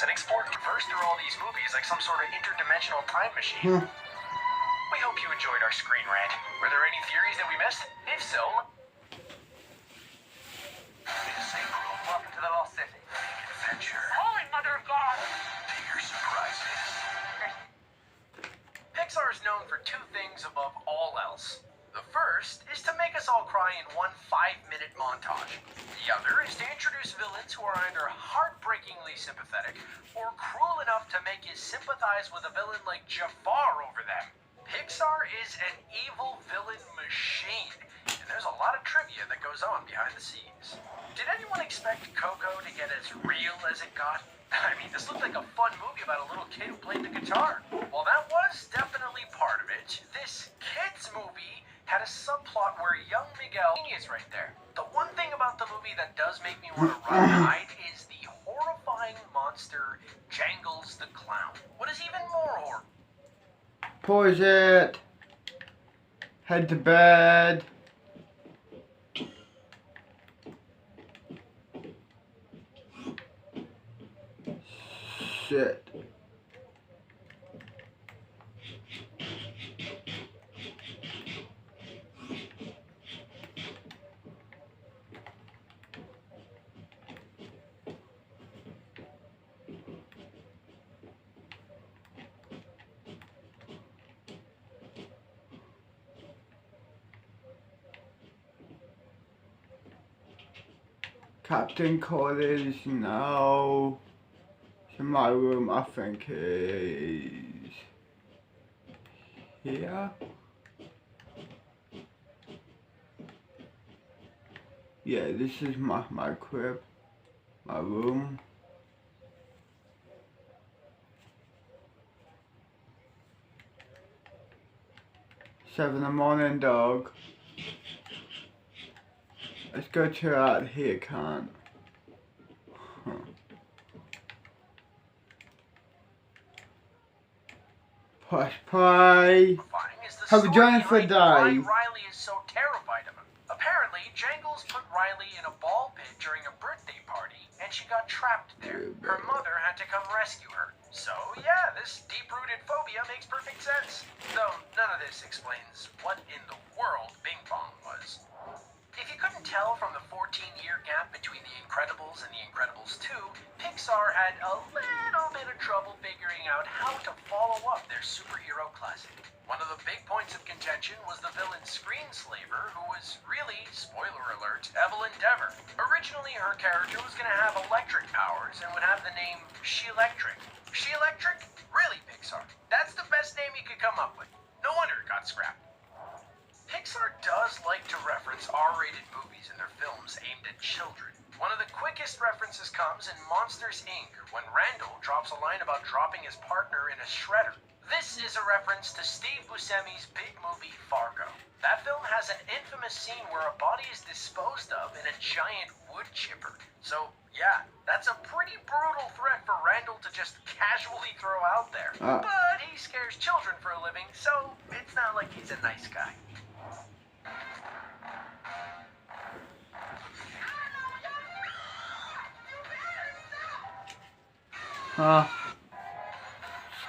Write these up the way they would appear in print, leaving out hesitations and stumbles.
and export reverse through all these movies like some sort of interdimensional time machine. We hope you enjoyed our screen rant. Were there any theories that we missed? If so, it's April. Welcome to the Lost City. Big adventure. Holy Mother of God! Bigger surprises. Pixar is known for two things above all else. The first is to make us all cry in one 5-minute montage. The other is to introduce villains who are either heartbreakingly sympathetic or cruel enough to make you sympathize with a villain like Jafar over them. Pixar is an evil villain machine, and there's a lot of trivia that goes on behind the scenes. Did anyone expect Coco to get as real as it got? I mean, this looked like a fun movie about a little kid who played the guitar. Well, that was definitely part of it. This kids movie had a subplot where young Miguel is right there. The one thing about the movie that does make me want to run and hide is the horrifying monster Jangles the Clown. What is even more horrifying? Pause it. Head to bed. Shit. Captain Collins, no. It's in my room, I think is here. Yeah, this is my crib, my room. Seven in the morning, dog. Let's go check out here, can't. Push play. Have a join for a day. Why Riley is so terrified of him. Apparently, Jangles put Riley in a ball pit during a birthday party, and she got trapped there. Her mother had to come rescue her. So, yeah, this deep-rooted phobia makes perfect sense. Though none of this explains what in the world Bing Bong was. If you couldn't tell from the 14-year gap between The Incredibles and The Incredibles 2, Pixar had a little bit of trouble figuring out how to follow up their superhero classic. One of the big points of contention was the villain screenslaver, who was really, spoiler alert, Evelyn Dever. Originally, her character was going to have electric powers and would have the name She-Electric. She-Electric? Really, Pixar? That's the best name you could come up with. No wonder it got scrapped. Pixar does like to reference R-rated movies in their films aimed at children. One of the quickest references comes in Monsters, Inc., when Randall drops a line about dropping his partner in a shredder. This is a reference to Steve Buscemi's big movie, Fargo. That film has an infamous scene where a body is disposed of in a giant wood chipper. So, yeah, that's a pretty brutal threat for Randall to just casually throw out there. But he scares children for a living, so it's not like he's a nice guy.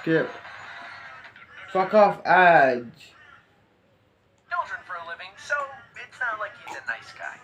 Skip. Fuck off, Edge. Children for a living, so it's not like he's a nice guy.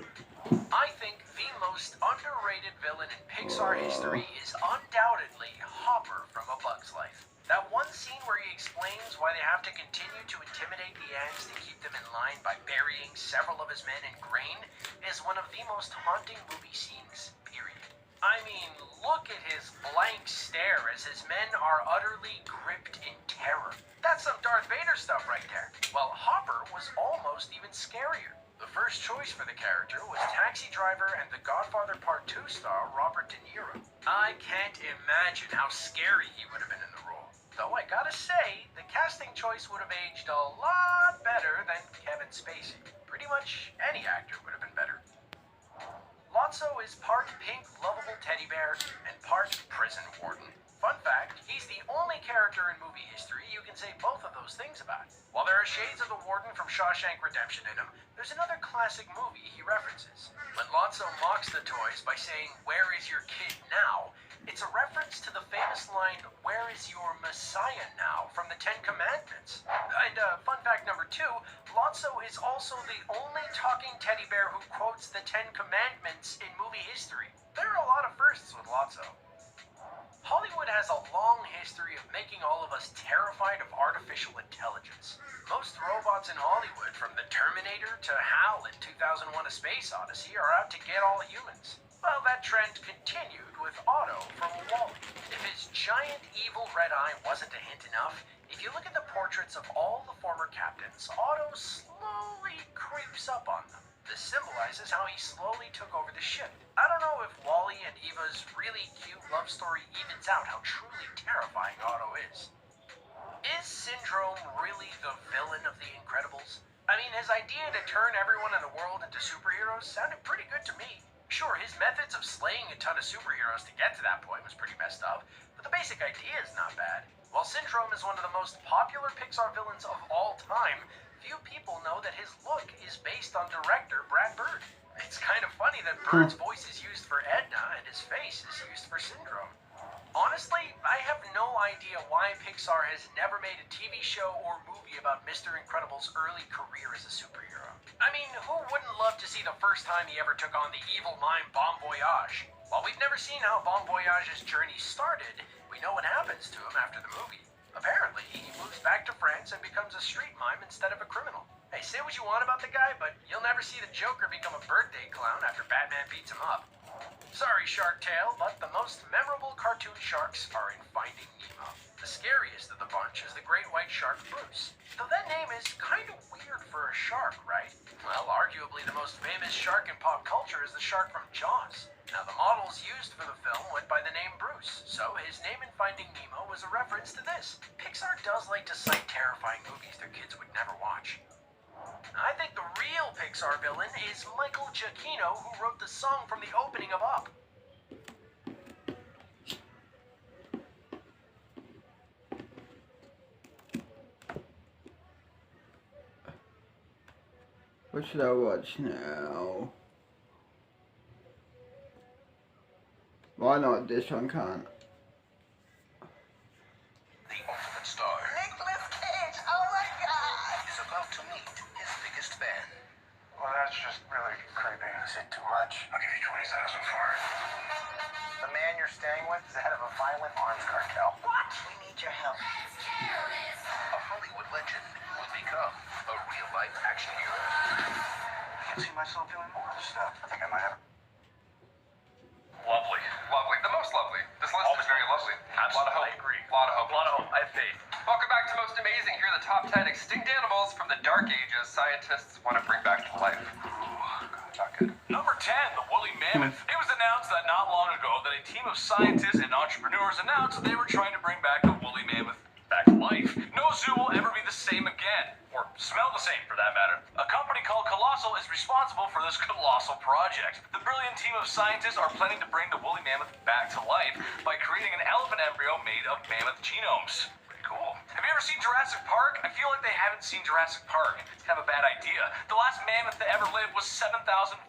I think the most underrated villain in Pixar history is undoubtedly Hopper from A Bug's Life. That one scene where he explains why they have to continue to intimidate the ants to keep them in line by burying several of his men in grain is one of the most haunting movie scenes, period. I mean, look at his blank stare as his men are utterly gripped in terror. That's some Darth Vader stuff right there. Well, Hopper was almost even scarier. The first choice for the character was Taxi Driver and The Godfather Part 2 star Robert De Niro. I can't imagine how scary he would have been in the role. Though I gotta say, the casting choice would have aged a lot better than Kevin Spacey. Pretty much any actor would have been better. Lotso is part pink lovable teddy bear and part prison warden. Fun fact, he's the only character in movie history you can say both of those things about. While there are shades of the warden from Shawshank Redemption in him, there's another classic movie he references. When Lotso mocks the toys by saying, "Where is your kid now?" it's a reference to the famous famous line, "Where is your Messiah now?" from the Ten Commandments. And fun fact number 2, Lotso is also the only talking teddy bear who quotes the Ten Commandments in movie history. There are a lot of firsts with Lotso. Hollywood has a long history of making all of us terrified of artificial intelligence. Most robots in Hollywood, from the Terminator to HAL in 2001: A Space Odyssey, are out to get all humans. Well, that trend continued with Otto from WALL-E. If his giant evil red eye wasn't a hint enough, if you look at the portraits of all the former captains, Otto slowly creeps up on them. This symbolizes how he slowly took over the ship. I don't know if WALL-E and Eva's really cute love story evens out how truly terrifying Otto is. Is Syndrome really the villain of The Incredibles? I mean, his idea to turn everyone in the world into superheroes sounded pretty good to me. Sure, his methods of slaying a ton of superheroes to get to that point was pretty messed up, but the basic idea is not bad. While Syndrome is one of the most popular Pixar villains of all time, few people know that his look is based on director Brad Bird. It's kind of funny that Bird's voice is used for Edna and his face is used for Syndrome. Honestly, I have no idea why Pixar has never made a TV show or movie about Mr. Incredible's early career as a superhero. I mean, who wouldn't love to see the first time he ever took on the evil mime Bon Voyage? While we've never seen how Bon Voyage's journey started, we know what happens to him after the movie. Apparently, he moves back to France and becomes a street mime instead of a criminal. Hey, say what you want about the guy, but you'll never see the Joker become a birthday clown after Batman beats him up. Sorry, Shark Tale, but the most memorable cartoon sharks are in Finding Nemo. The scariest of the bunch is the great white shark Bruce. Though that name is kind of weird for a shark, right? Well, arguably the most famous shark in pop culture is the shark from Jaws. Now, the models used for the film went by the name Bruce, so his name in Finding Nemo was a reference to this. Pixar does like to cite terrifying movies their kids would never watch. I think the real Pixar villain is Michael Giacchino, who wrote the song from the opening of Up. What should I watch now? Why not this one can't? The ultimate star Nicolas Cage, oh my God! is about to meet his biggest fan. Well, that's just really creepy. Is it too much? I'll give you 20,000 for it. The man you're staying with is the head of a violent arms cartel. What? We need your help. A Hollywood legend will become a real-life action hero. I can see myself doing more of this stuff. I think I might have. Lovely. Lovely. The most lovely. This list is very lovely. A lot of hope. I agree. A lot of hope. A lot of hope. I have faith. Welcome back to Most Amazing. Here are the top 10 extinct animals from the Dark Ages scientists want to bring back to life. Not good. Number 10, the woolly mammoth. It was announced that not long ago that a team of scientists and entrepreneurs announced that they were trying to bring back the woolly mammoth back to life. No zoo will ever be the same again, or smell the same for that matter. A company called Colossal is responsible for this colossal project. The brilliant team of scientists are planning to bring the woolly mammoth back to life by creating an elephant embryo made of mammoth genomes. Pretty cool. Have you ever seen Jurassic Park? I feel like they haven't seen Jurassic Park. Have a bad idea. The last mammoth that ever lived was 7,500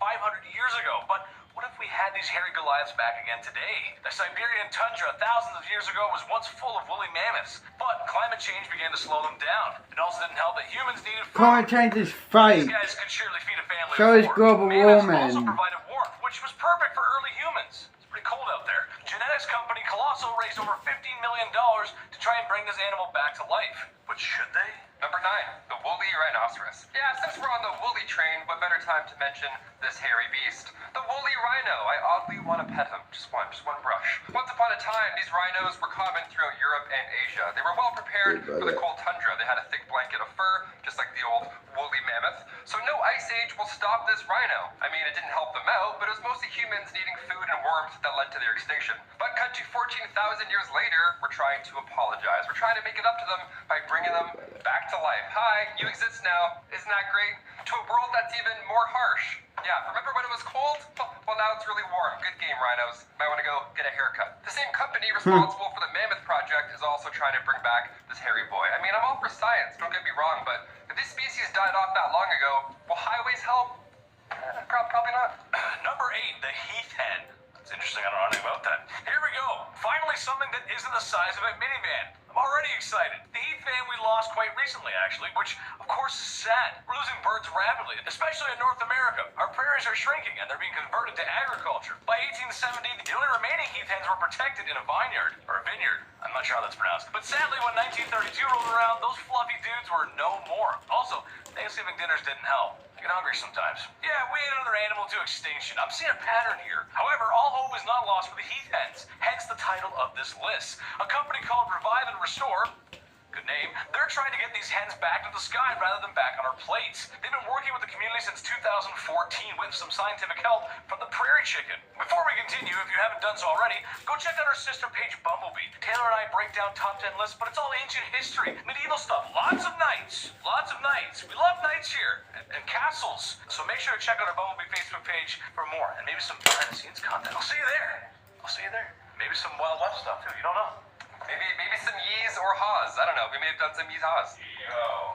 years ago, but what if we had these hairy Goliaths back again today? The Siberian tundra thousands of years ago was once full of woolly mammoths, but climate change began to slow them down. It also didn't help that humans needed food. Climate change is fake. These guys could surely feed a family So of is 4. global Mammoths warming. also provided warmth, which was perfect for early humans. It's pretty cold out there. Genetics company Colossal raised over $15 million to try and bring this animal back to life. But should they? Number 9, the woolly rhinoceros. Yeah, since we're on the woolly train, what better time to mention this hairy beast? The woolly rhino. I oddly want to pet him. Just one brush. Once upon a time, these rhinos were common throughout Europe and Asia. They were well prepared for the cold tundra. They had a thick blanket of fur, just like the old woolly mammoth. So no ice age will stop this rhino. I mean, it didn't help them out, but it was mostly humans needing food and warmth that led to their extinction. But cut to 14,000 years later, we're trying to apologize. We're trying to make it up to them by bringing them back to life. Hi, you exist now. Isn't that great? To a world that's even more harsh. Yeah, remember when it was cold? Well, now it's really warm. Good game, rhinos. Might want to go get a haircut. The same company responsible for the Mammoth Project is also trying to bring back this hairy boy. I mean, I'm all for science, don't get me wrong, but if this species died off that long ago, will highways help? Probably not. Number 8, the heath hen. That's interesting. I don't know anything about that. Here we go. Finally, something that isn't the size of a minivan. I'm already excited. The Heath van we lost quite recently, actually, which, of course, is sad. We're losing birds rapidly, especially in North America. Our prairies are shrinking, and they're being converted to agriculture. By 1870, the only remaining Heath hens were protected in a vineyard, or a vineyard. I'm not sure how that's pronounced. But sadly, when 1932 rolled around, those fluffy dudes were no more. Also, Thanksgiving dinners didn't help. I get hungry sometimes. Yeah, we ate another animal to extinction. I'm seeing a pattern here. However, all hope is not lost for the Heath hens, hence the title of this list. A company called Revive and Restore, good name, they're trying to get these hens back to the sky rather than back on our plates. They've been working with the community since 2014 with some scientific help from the prairie chicken. Before we continue, if you haven't done so already, go check out our sister page Bumblebee. Taylor and I break down top 10 lists, but it's all ancient history, medieval stuff, lots of knights. Lots of knights. We love knights here, and castles. So make sure to check out our Bumblebee Facebook page for more, and maybe some behind-the-scenes content. I'll see you there. I'll see you there. Maybe some Wild West stuff, too. You don't know. Maybe some yees or haws. I don't know. We may have done some yees haws.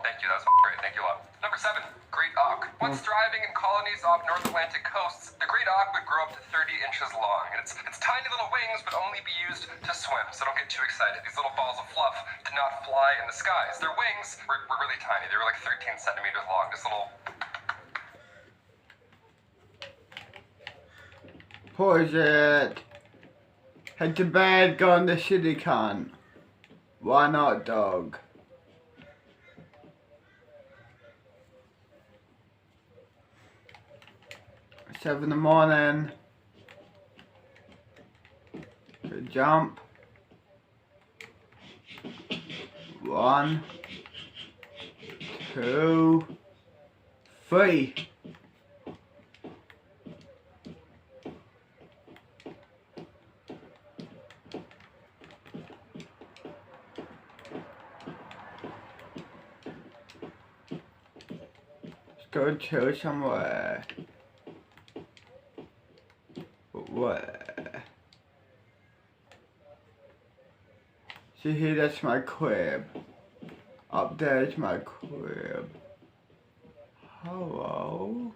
Thank you. That was great. Thank you a lot. Number 7, Great Auk. Once thriving in colonies off North Atlantic coasts, the Great Auk would grow up to 30 inches long. And its tiny little wings would only be used to swim, so don't get too excited. These little balls of fluff did not fly in the skies. Their wings were really tiny. They were like 13 centimeters long. Just little... Pause it. Head to bed, go on the shitty can. Why not, dog? It's 7 in the morning. Good jump. 1, 2, 3. Go chill somewhere. Where? See here, that's my crib. Up there is my crib. Hello?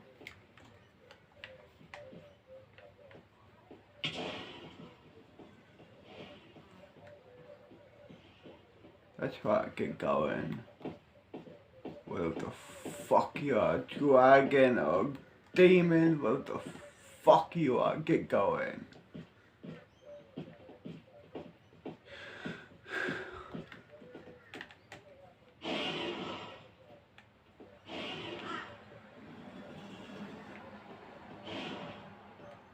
That's right, get going. What the fuck you are, dragon or demon? What the fuck you are, get going.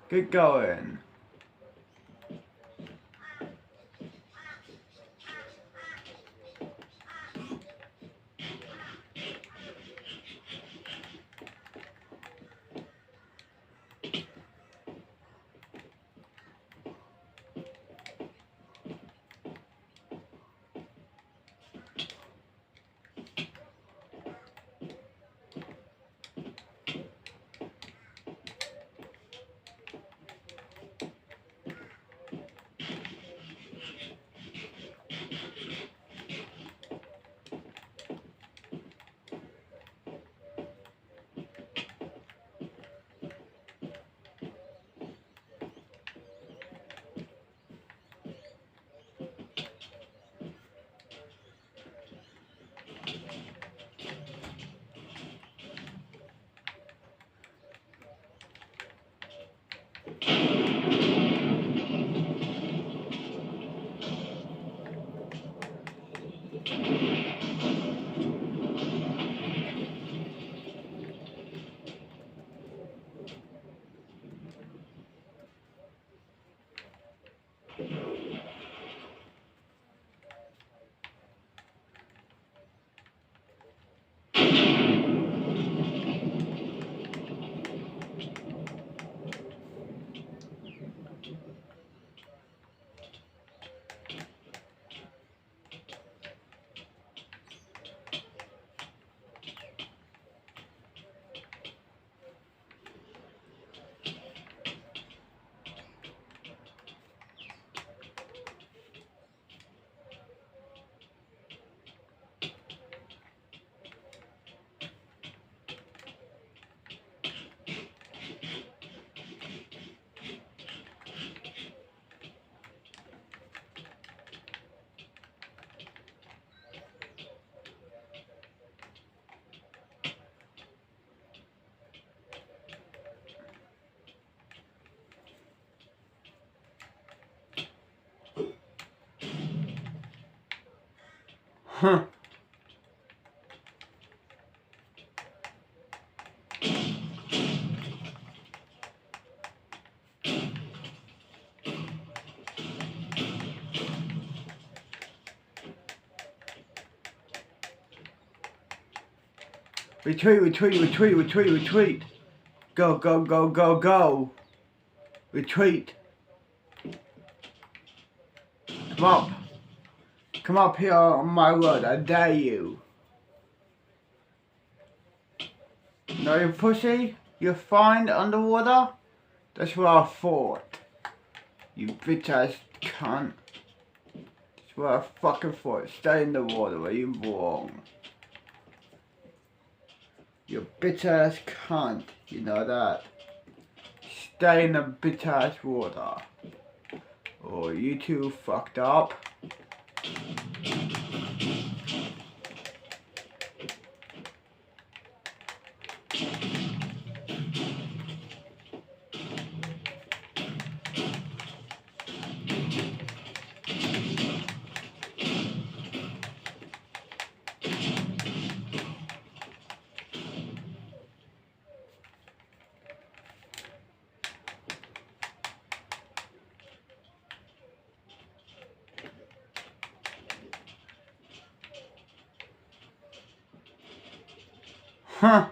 Get going. Huh. Retreat, retreat, retreat, retreat, retreat. Go, go, go, go, go. Retreat. Come up. Come up here on my road, I dare you. No, you pussy? You're fine underwater? That's what I thought. You bitch ass cunt. That's what I fucking thought. Stay in the water where you belong. You bitch ass cunt. You know that. Stay in the bitch ass water. Or you two fucked up. Huh.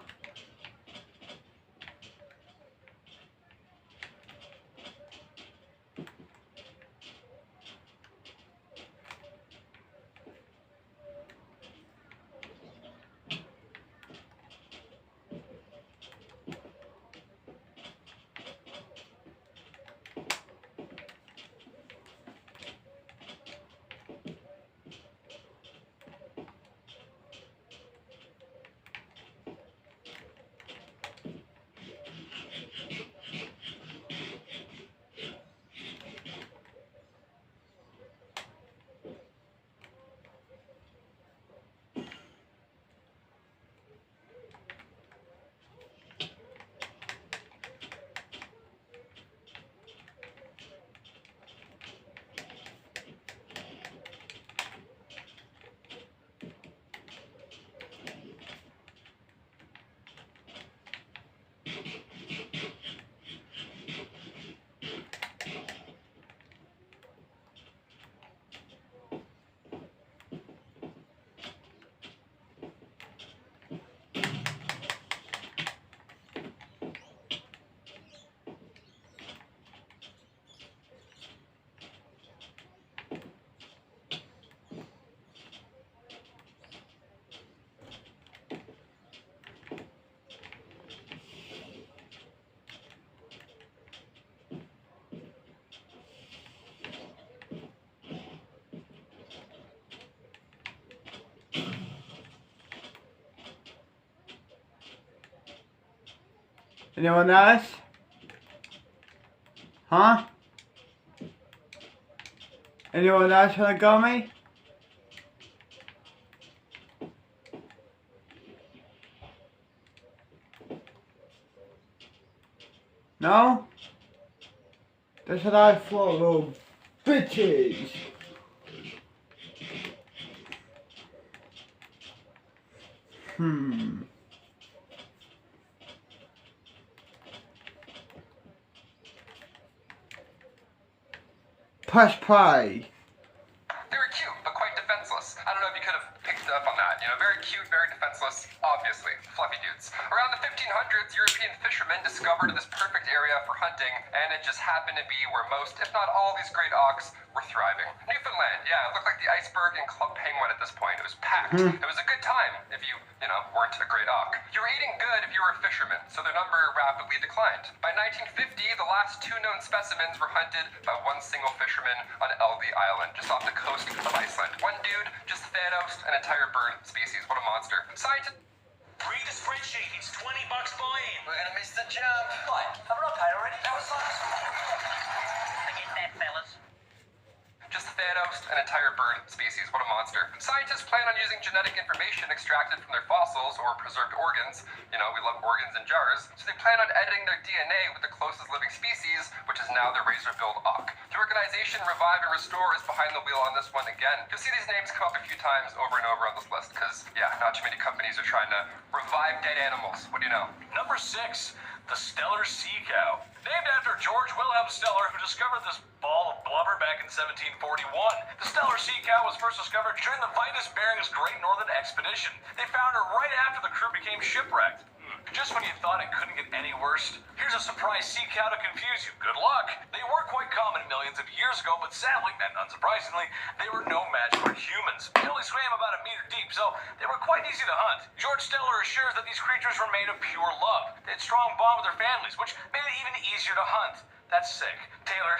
Anyone else? Huh? Anyone else wanna go me? No? That's what I thought, little bitches. Press play. They were cute, but quite defenseless. I don't know if you could have picked up on that. You know, very cute, very defenseless, obviously. Fluffy dudes. Around the 1500s, European fishermen discovered this perfect area for hunting, and it just happened to be where most, if not all, these great auks were thriving. Newfoundland, yeah, it looked like the iceberg and club penguin at this point. It was packed. It was a good time if you weren't a great auk. You were eating good if you were a fisherman, so their number rapidly declined. By 1950, the last two known specimens were hunted by one single fisherman on Elvey Island, just off the coast of Iceland. One dude just Thanos an entire bird species. What a monster. Scientists. Read the spreadsheet. It's $20 buy-in. We're gonna miss the jump. What? Have I not paid already? That was last. Forget that, fellas. Just Thanos an entire bird species. What a monster. Scientists plan on using genetic information extracted from their fossils or preserved organs. You know, we love organs in jars. So they plan on editing their DNA with the closest living species, which is now the razor-billed auk. The organization Revive and Restore is behind the wheel on this one again. You'll see these names come up a few times over and over on this list, because, yeah, not too many companies are trying to revive dead animals. What do you know? Number 6, the Stellar Sea Cow. Named after George Wilhelm Steller, who discovered this ball of blubber back in 1741. The Stellar Sea Cow was first discovered during the Vitus Bering's Great Northern Expedition. They found her right after the crew became shipwrecked. Just when you thought it couldn't get any worse, here's a surprise sea cow to confuse you. Good luck. They were quite common millions of years ago, but sadly, and unsurprisingly, they were no match for humans. They only swam about 1 meter deep, so they were quite easy to hunt. George Steller assures that these creatures were made of pure love. They had strong bond with their families, which made it even easier to hunt. That's sick. Taylor.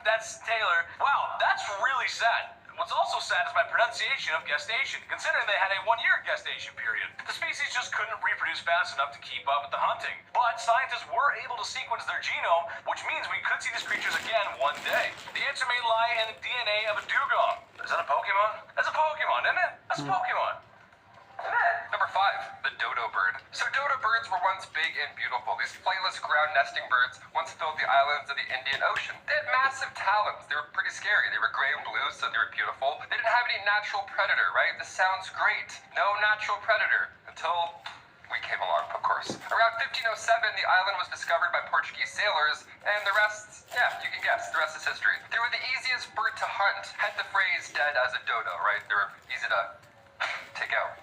That's Taylor. Wow, that's really sad. What's also sad is my pronunciation of gestation, considering they had a 1-year gestation period. The species just couldn't reproduce fast enough to keep up with the hunting. But scientists were able to sequence their genome, which means we could see these creatures again one day. The answer may lie in the DNA of a dugong. Is that a Pokemon? That's a Pokemon, isn't it? That's a Pokemon. Number 5, the dodo bird. So dodo birds were once big and beautiful. These flightless ground nesting birds once filled the islands of the Indian Ocean. They had massive talons. They were pretty scary. They were gray and blue, so they were beautiful. They didn't have any natural predator, right? This sounds great. No natural predator. Until we came along, of course. Around 1507, the island was discovered by Portuguese sailors, and the rest, yeah, you can guess. The rest is history. They were the easiest bird to hunt. Had the phrase dead as a dodo, right? They were easy to take out.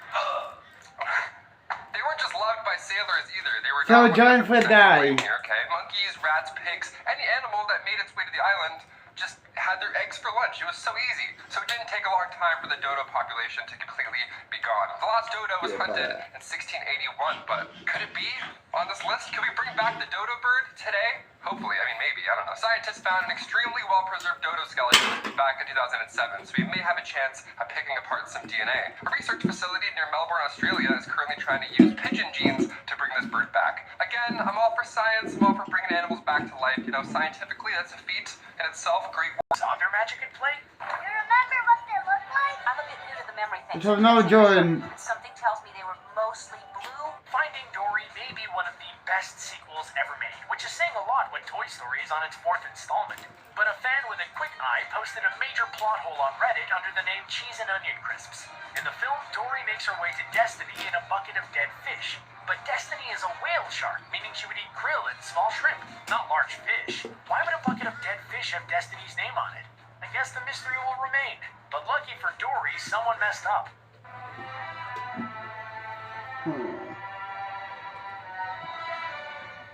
They weren't just loved by sailors either. They were So John for die. Here, okay? Monkeys, rats, pigs, any animal that made its way to the island just had their eggs for lunch. It was so easy. So it didn't take a long time for the dodo population to completely be gone. The last dodo was hunted in 1681, but could it be on this list? Can we bring back the dodo bird today? Hopefully, I mean maybe, I don't know. Scientists found an extremely well-preserved dodo skeleton back in 2007, so we may have a chance at picking apart some DNA. A research facility near Melbourne, Australia is currently trying to use pigeon genes to bring this bird back. Again, I'm all for science, I'm all for bringing animals back to life. You know, scientifically, that's a feat in itself. Great. Sonder magic at play? You remember what they look like? I'm a bit new to the memory thing. So no, Jordan. Something tells me they were mostly blue. Finding Dory may be one of the best sequels ever made, which is saying a lot when Toy Story is on its 4th installment. But a fan with a quick eye posted a major plot hole on Reddit under the name Cheese and Onion Crisps. In the film, Dory makes her way to Destiny in a bucket of dead fish. But Destiny is a whale shark, meaning she would eat krill and small shrimp, not large fish. Why would a bucket of dead fish have Destiny's name on it? I guess the mystery will remain. But lucky for Dory, someone messed up.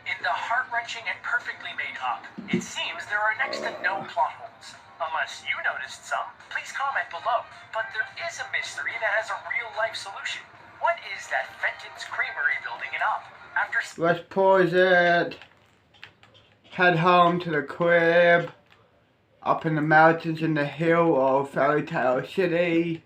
In the heart-wrenching and perfectly made up, it seems there are next to no plot holes. Unless you noticed some, please comment below. But there is a mystery that has a real-life solution. What is that Fenton's Creamery building it up? After... Let's pause it. Head home to the crib. Up in the mountains in the hill of Fairy Tale City.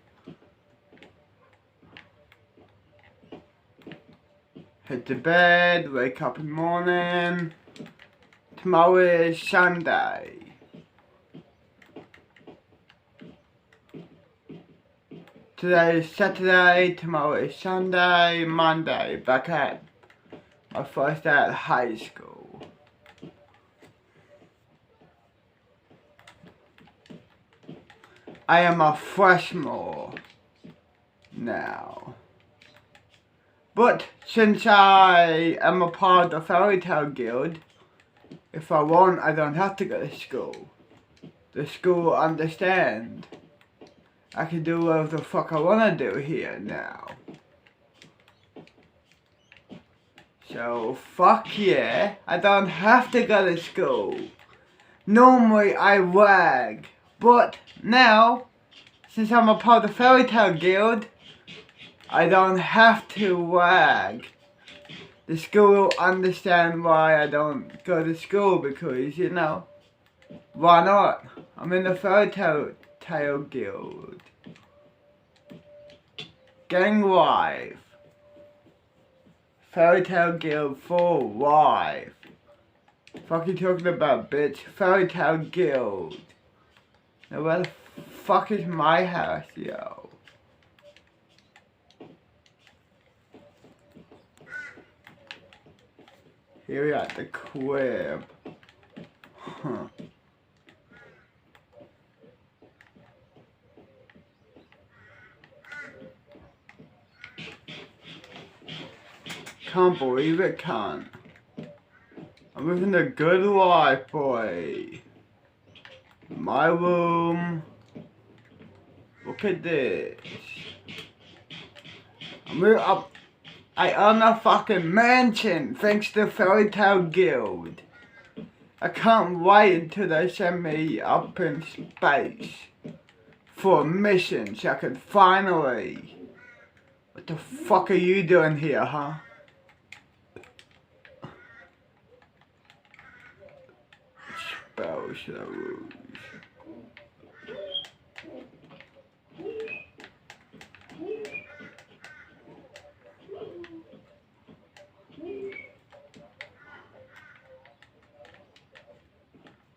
Head to bed, wake up in the morning. Tomorrow is Sunday. Today is Saturday, tomorrow is Sunday, Monday, back at my first day at high school. I am a freshman now. But since I am a part of the Fairy Tale Guild, if I want, I don't have to go to school. The school understands. I can do whatever the fuck I want to do here now. So, fuck yeah, I don't have to go to school. Normally I wag, but now, since I'm a part of the Fairy Tale Guild, I don't have to wag. The school will understand why I don't go to school because, you know, why not? I'm in the Fairy Tale Guild. Gang live. Fairy Tale Guild for live. Fuck you talking about, bitch? Fairy Tale Guild. Now where the fuck is my house, yo? Here we at the crib. Huh. Can't believe it, can't. I'm living a good life, boy. My room. Look at this. I own a fucking mansion thanks to Fairy Tale Guild. I can't wait until they send me up in space for a mission so I can finally... What the fuck are you doing here, huh? Spells the rules.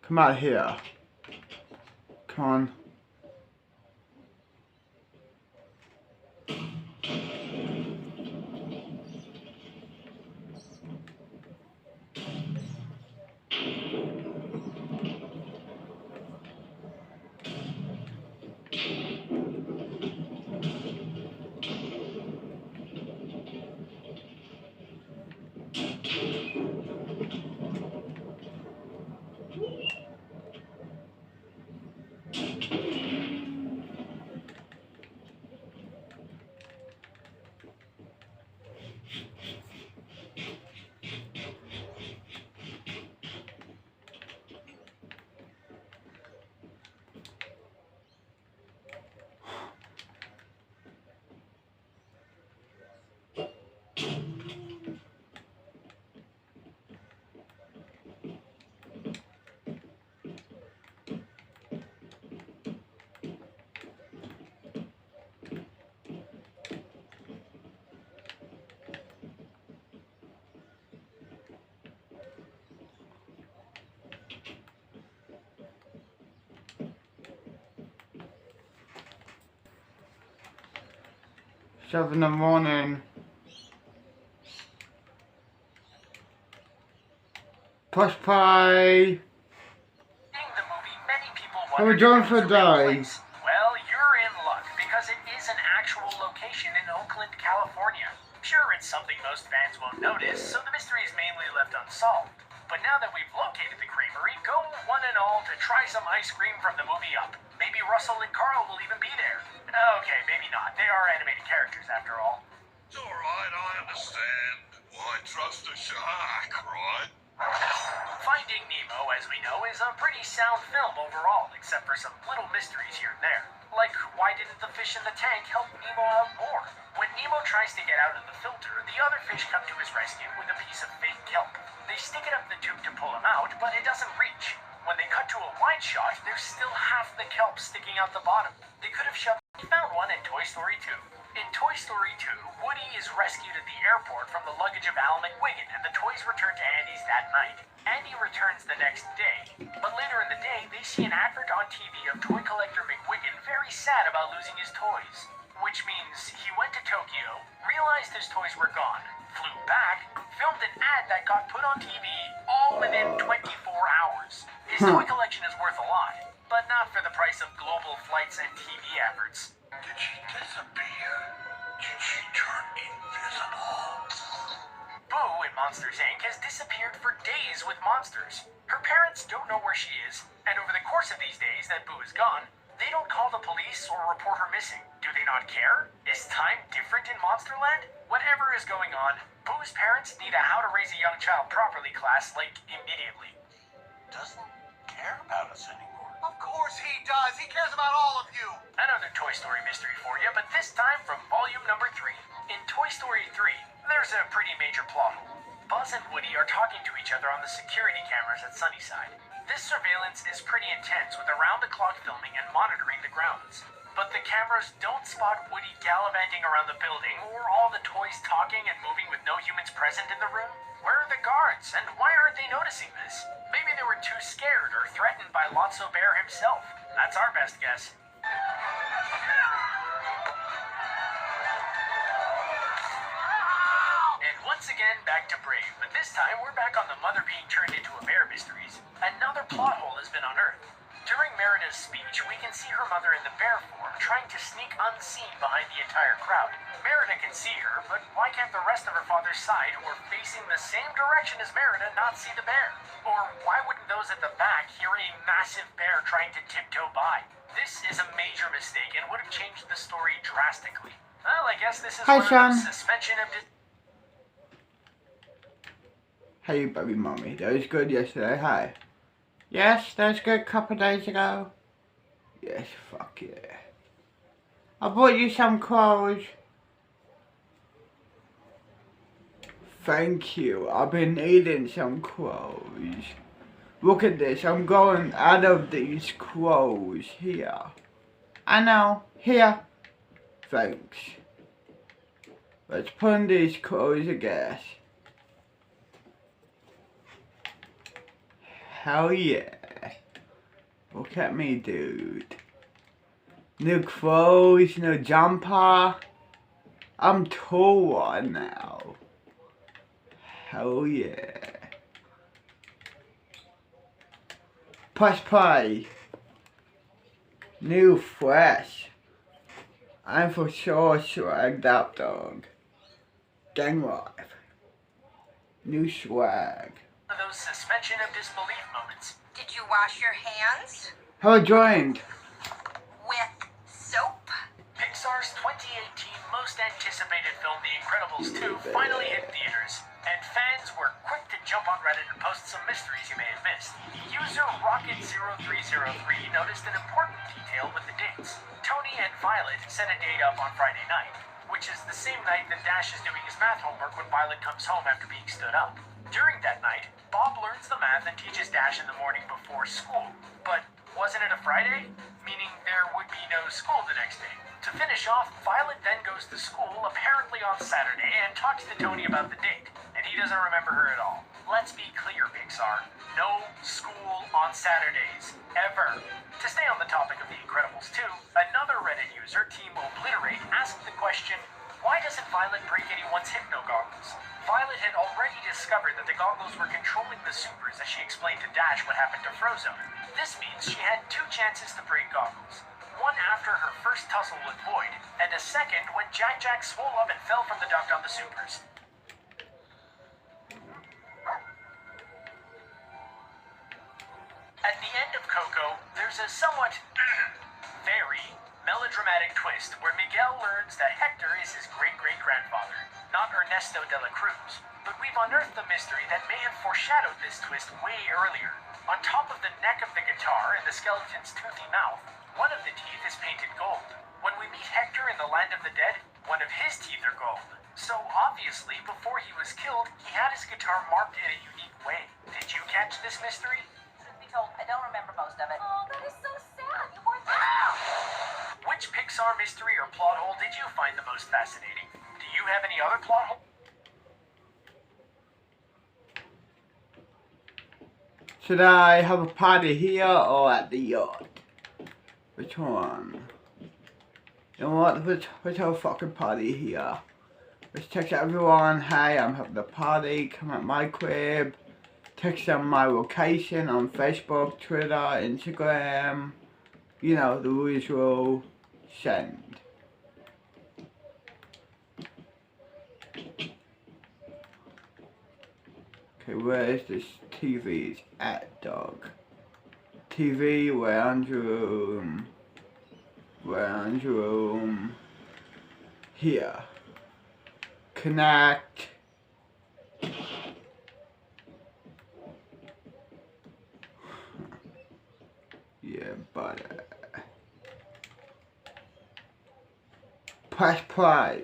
Come out here. Come on. Seven in the morning. Push play. The movie, many people How are we doing for a day? Well, you're in luck because it is an actual location in Oakland, California. Sure, it's something most fans won't notice, so the mystery is mainly left unsolved. But now that we've located the creamery, go one and all to try some ice cream from the movie Up. Maybe Russell and Carl will even be there. Okay, maybe not. They are animated characters after all. It's alright, I understand. Why trust a shark, right? Finding Nemo, as we know, is a pretty sound film overall, except for some little mysteries here and there. Like, why didn't the fish in the tank help Nemo out more? When Nemo tries to get out of the filter, the other fish come to his rescue with a piece of fake kelp. They stick it up the tube to pull him out, but it doesn't reach. When they cut to a wide shot, there's still half the kelp sticking out the bottom. They could have shoved... We found one in Toy Story 2. In Toy Story 2, Woody is rescued at the airport from the luggage of Al McWiggin, and the toys return to Andy's that night. Andy returns the next day, but later in the day, they see an advert on TV of toy collector McWiggin very sad about losing his toys. Which means he went to Tokyo, realized his toys were gone, flew back, filmed an ad that got put on TV all within 24 hours. His toy collection is worth a lot, but not for the price of global flights and TV adverts. Did she disappear? Did she turn invisible? Boo in Monsters, Inc. has disappeared for days with monsters. Her parents don't know where she is, and over the course of these days that Boo is gone, they don't call the police or report her missing. Do they not care? Is time different in Monsterland? Whatever is going on, Boo's parents need a How to Raise a Young Child Properly class, like, immediately. Doesn't care about us anymore. Of course he does. He cares about all of you. Another Toy Story mystery for you, but this time from volume number 3. In Toy Story 3, there's a pretty major plot hole. Buzz and Woody are talking to each other on the security cameras at Sunnyside. This surveillance is pretty intense with around-the-clock filming and monitoring the grounds. But the cameras don't spot Woody gallivanting around the building or all the toys talking and moving with no humans present in the room. Where are the guards, and why aren't they noticing this? Maybe they were too scared or threatened by Lotso Bear himself. That's our best guess. again back to Brave, but this time we're back on the mother being turned into a bear mysteries. Another plot hole has been unearthed. During Merida's speech, we can see her mother in the bear form trying to sneak unseen behind the entire crowd. Merida can see her, but why can't the rest of her father's side, who are facing the same direction as Merida, not see the bear? Or why wouldn't those at the back hear a massive bear trying to tiptoe by? This is a major mistake and would have changed the story drastically. Well, I guess this is Hi, one Sean. of those suspension of Hey, baby mommy. That was good yesterday. Hi. Yes, that was good a couple of days ago. Yes, fuck yeah. I bought you some clothes. Thank you. I've been needing some clothes. Look at this. I'm going out of these clothes here. I know. Here. Thanks. Let's put in these clothes of gas. Hell yeah. Look at me, dude. New clothes, new jumper. I'm tall now. Hell yeah. Press play. New fresh. I'm for sure swagged up, dog. Gang life. New swag. those suspension of disbelief moments. Did you wash your hands? How I joined. With soap? Pixar's 2018 most anticipated film, The Incredibles 2, finally hit theaters, and fans were quick to jump on Reddit and post some mysteries you may have missed. User Rocket0303 noticed an important detail with the dates. Tony and Violet set a date up on Friday night, which is the same night that Dash is doing his math homework when Violet comes home after being stood up. During that night, Bob learns the math and teaches Dash in the morning before school. But wasn't it a Friday? Meaning there would be no school the next day. To finish off, Violet then goes to school, apparently on Saturday, and talks to Tony about the date. And he doesn't remember her at all. Let's be clear, Pixar. No school on Saturdays. Ever. To stay on the topic of The Incredibles 2, another Reddit user, Team Obliterate, asked the question, why doesn't Violet break anyone's hypno-goggles? Violet had already discovered that the goggles were controlling the supers as she explained to Dash what happened to Frozone. This means she had two chances to break goggles. One after her first tussle with Void, and a second when Jack swole up and fell from the duct on the supers. At the end of Coco, there's a somewhat very melodramatic twist where Miguel learns that Hector is his great-great-grandfather, not Ernesto de la Cruz. But we've unearthed the mystery that may have foreshadowed this twist way earlier. On top of the neck of the guitar and the skeleton's toothy mouth, one of the teeth is painted gold. When we meet Hector in the Land of the Dead, one of his teeth are gold. So obviously, before he was killed, he had his guitar marked in a unique way. Did you catch this mystery? Truth be told, I don't remember most of it. Oh, that is so sad. You weren't there. Which Pixar mystery or plot hole did you find the most fascinating? Do you have any other plot hole? Should I have a party here or at the yacht? Which one? You know what? Let's have a fucking party here. Let's text everyone, hey, I'm having a party, come at my crib. Text them my location on Facebook, Twitter, Instagram. You know, the usual. Send. Okay, where is this TV's at, dog? TV, lounge room. Lounge room. Here. Connect. Yeah, but press play.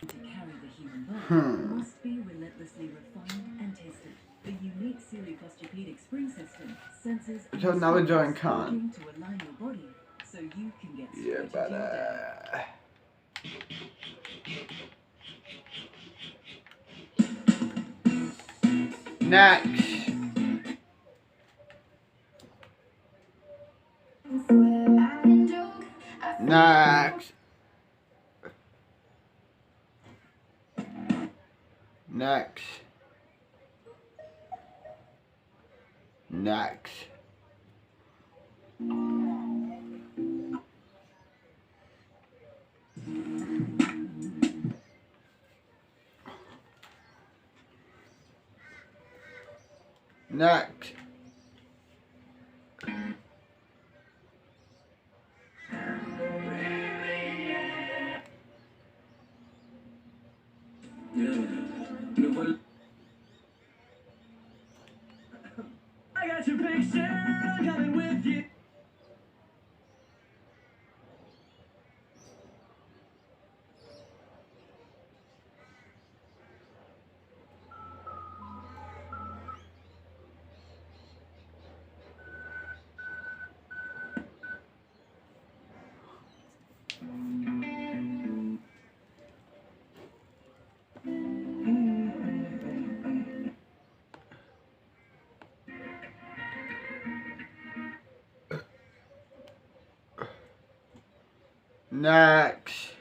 To carry the human body must be relentlessly refined and tested. The unique Siri Posturepedic spring system senses and So now we're doing responds con. to align your body so you can get Yeah, straight but next. Next. Next. Next. Next. I got your picture coming with you. Next.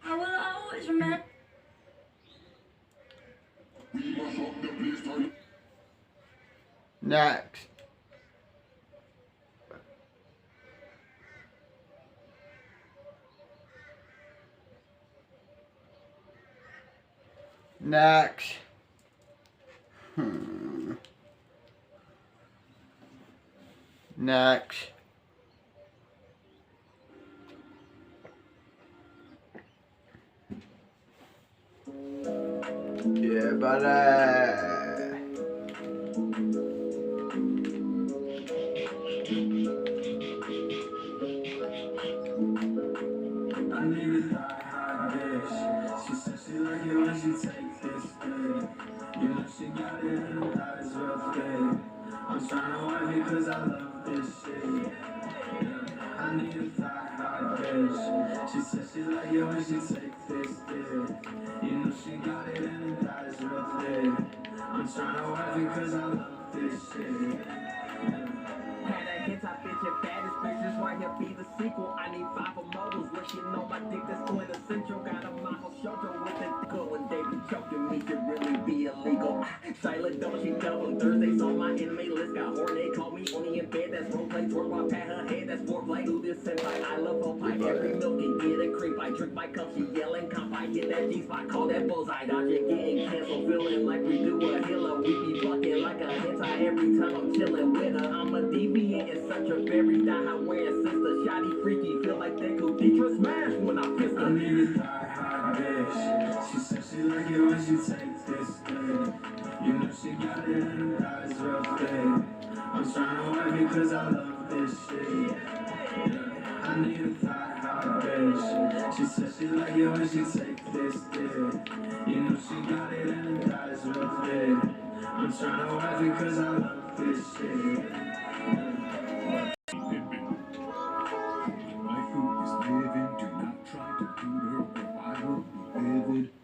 I will always remember. Next. Next. Next. Yeah, buddy. I need a high bitch. She said she like it when she takes this thing. You know she got it in her eyes real thick. I'm tryna wife it cause I love this shit. Yeah. I need a high bitch. She said she like it when she takes this dick. You know she got it in her eyes real thick. I'm tryna wife it cause I love this shit. Had a hit, I bitch and baddest bitches right here be the sequel. I need 5 of models, looking on my dick that's quintessential. Got a Michael Shoulder with a girl when they be choking me could really be illegal. Silent don't she double Thursdays on my inmate list. Got horny, call me only in bed. That's role play, twerk while pat her head. That's foreplay. Do this and I love her pie. Every milk and get a creep. I drink my cup, she yelling comp. I hit that G-spot, call that bullseye. Dodging, getting canceled, feeling like we do a hilla. We be fucking like a hentai every time I'm chilling with her. I'm a deviant in such a very die-hard wearing sister. Shoddy freaky, feel like that could Deidre smash when I piss her. I need a high bitch. She said she like it when she takes this thing. You know she got it in her eyes real thick. I'm tryna wife it cause I love this shit. Yeah. I need a high bitch. She said she like it when she takes this dick. You know she got it in her eyes real thick. I'm tryna wife it cause I love this shit.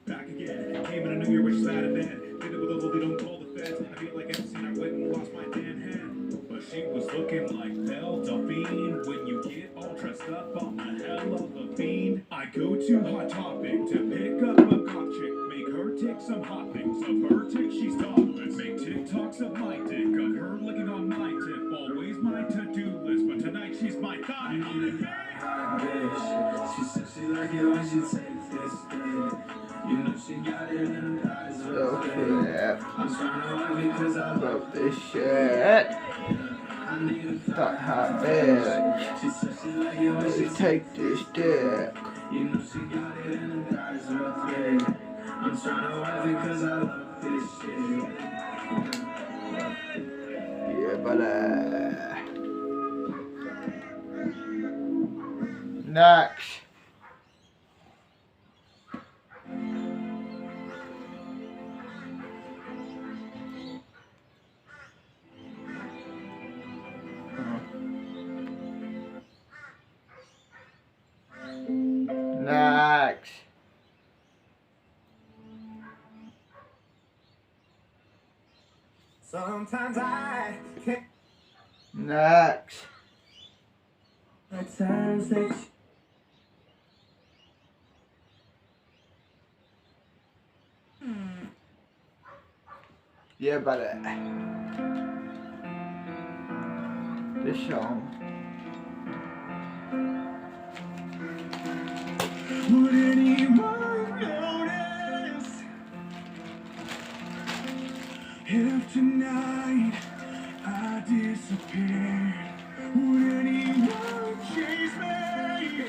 Back again, came in a New Year, which is out of bed. Did it with a lily, don't call the feds. I feel like I've seen I went and lost my damn head. But she was looking like Delphine. When you get all dressed up, I'm a hell of a fiend. I go to Hot Topic to pick up a cock chick. Make her take some hot pics of her tick, she's topless. Make TikToks of my dick, of her licking on my tip. Always my to-do list, but tonight she's my thigh. Bitch. She said she like it when she takes this thing. You know she got it in her eyes real thick. I'm tryna wife it cause I love this shit. I need a That hot bitch. She said she like it when she Take this dick. You know she got it in her eyes real thick. I'm tryna wife it cause I love this shit. Yeah, buddy. Next. Next. Sometimes I can't. Next. At times that Yeah, but this song. would anyone notice if tonight I disappeared? Would anyone chase me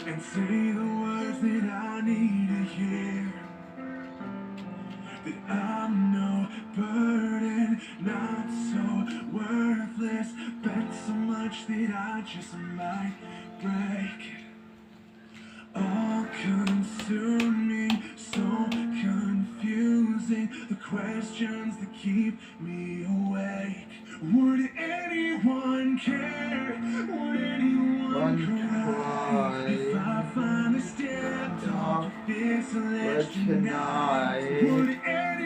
and say the words that I need to hear? That I'm no burden, not so worthless, bet so much that I just might break. All consuming, so confusing, the questions that keep me awake. Would anyone care? Would anyone cry if I finally stepped off this ledge tonight? Would anyone